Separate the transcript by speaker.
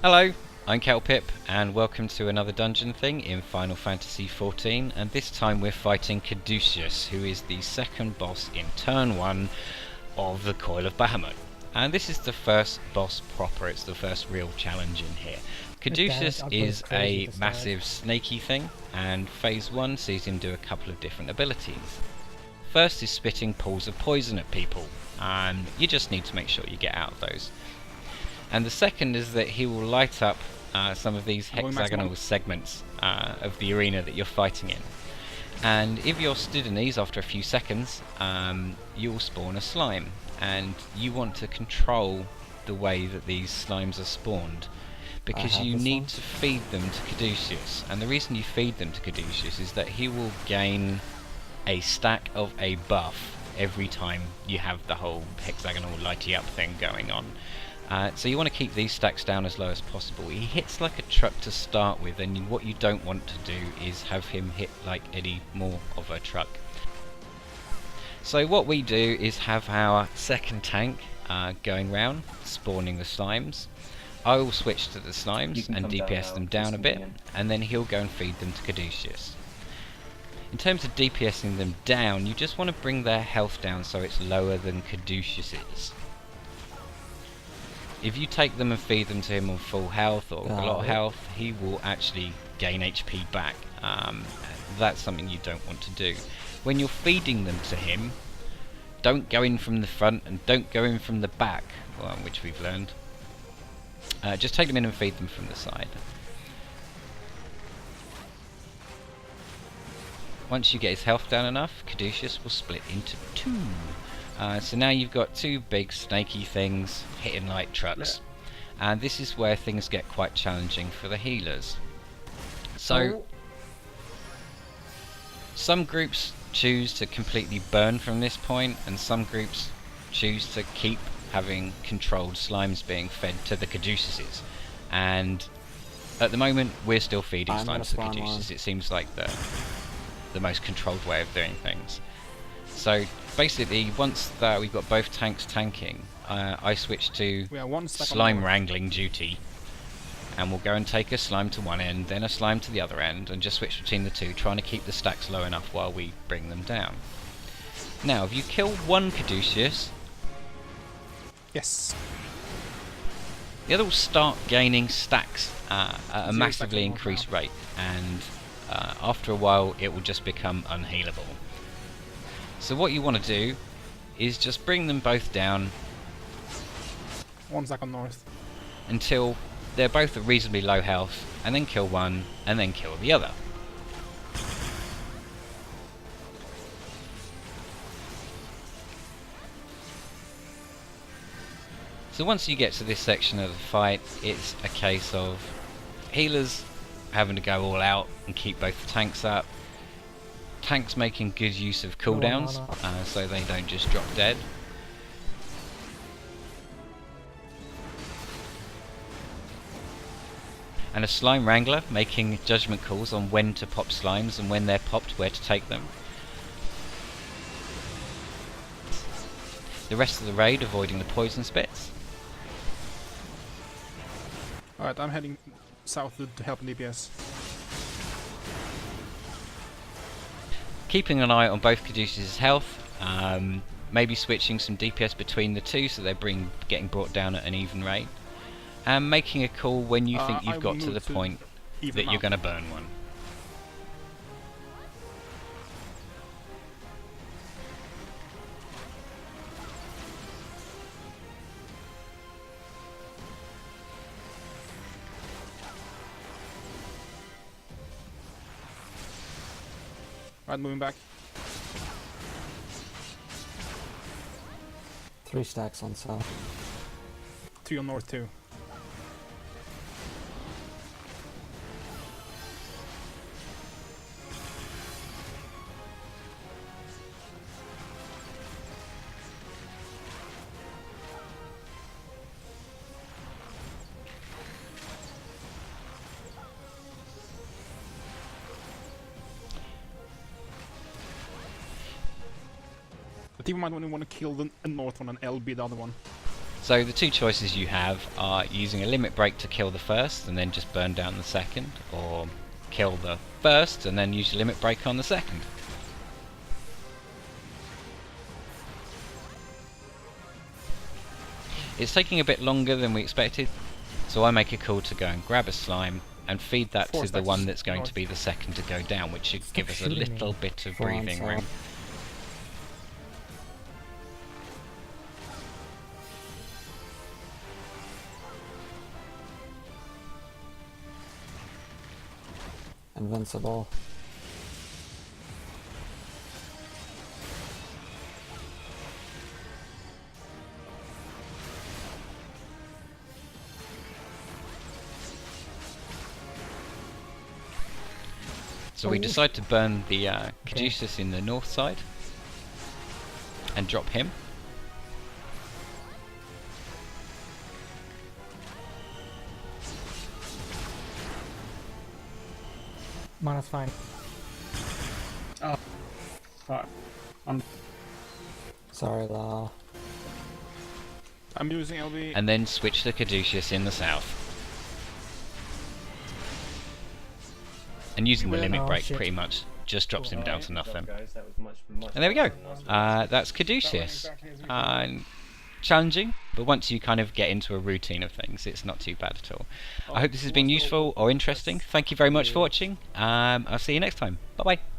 Speaker 1: Hello, I'm Kelpip, and welcome to another dungeon thing in Final Fantasy XIV, and this time we're fighting Caduceus, who is the second boss in turn 1 of the Coil of Bahamut. And this is the first boss proper, it's the first real challenge in here. Caduceus is a massive snaky thing, and phase 1 sees him do a couple of different abilities. First is spitting pools of poison at people, and you just need to make sure you get out of those. And the second is that he will light up some of these hexagonal segments of the arena that you're fighting in. And if you're stood in these after a few seconds, you will spawn a slime. And you want to control the way that these slimes are spawned, because you need to feed them to Caduceus. And the reason you feed them to Caduceus is that he will gain a stack of a buff every time you have the whole hexagonal lighty up thing going on. So you want to keep these stacks down as low as possible. He hits like a truck to start with, and what you don't want to do is have him hit like any more of a truck. So what we do is have our second tank going round, spawning the slimes. I will switch to the slimes and DPS them down a bit, and then he'll go and feed them to Caduceus. In terms of DPSing them down, you just want to bring their health down so it's lower than Caduceus's. If you take them and feed them to him on full health or a lot of health, he will actually gain HP back. That's something you don't want to do. When you're feeding them to him, don't go in from the front and don't go in from the back, which we've learned. Just take them in and feed them from the side. Once you get his health down enough, Caduceus will split into two. So now you've got two big snaky things hitting like trucks, and this is where things get quite challenging for the healers. So some groups choose to completely burn from this point, and some groups choose to keep having controlled slimes being fed to the Caduceuses. And at the moment we're still feeding slimes to the Caduceus. It seems like the most controlled way of doing things. So basically, once that we've got both tanks tanking, I switch to slime wrangling duty, and we'll go and take a slime to one end, then a slime to the other end, and just switch between the two, trying to keep the stacks low enough while we bring them down. Now, if you kill one Caduceus,
Speaker 2: yes,
Speaker 1: the other will start gaining stacks at a massively increased rate, and after a while it will just become unhealable. So what you want to do is just bring them both down.
Speaker 2: One second north.
Speaker 1: Until they're both at reasonably low health, and then kill one, and then kill the other. So once you get to this section of the fight, it's a case of healers having to go all out and keep both the tanks up. Tanks making good use of cooldowns, so they don't just drop dead. And a slime wrangler making judgment calls on when to pop slimes and when they're popped, where to take them. The rest of the raid avoiding the poison spits.
Speaker 2: Alright, I'm heading south to help DPS.
Speaker 1: Keeping an eye on both Caduceus' health, maybe switching some DPS between the two so they're getting brought down at an even rate, and making a call when you think you've got to the point that you're going to burn one.
Speaker 2: Right, moving back.
Speaker 3: 3 stacks on south.
Speaker 2: 3 on north too. But you might only want to kill the north one and LB the other one.
Speaker 1: So the two choices you have are using a limit break to kill the first and then just burn down the second, or kill the first and then use your limit break on the second. It's taking a bit longer than we expected, so I make a call to go and grab a slime and feed that to the one that's going to be the second to go down, which should give us a little bit of breathing room.
Speaker 3: Invincible.
Speaker 1: So we decide to burn the Caduceus in the north side and drop him.
Speaker 4: Mana's fine.
Speaker 5: Oh, fuck.
Speaker 3: Sorry, La.
Speaker 2: I'm using LB.
Speaker 1: And then switch the Caduceus in the south. And using the limit break pretty much just drops him down to nothing. And there we go. That's Caduceus. Challenging, but once you kind of get into a routine of things, it's not too bad at all. I hope this has been useful or interesting. Thank you very much for watching. I'll see you next time. Bye bye.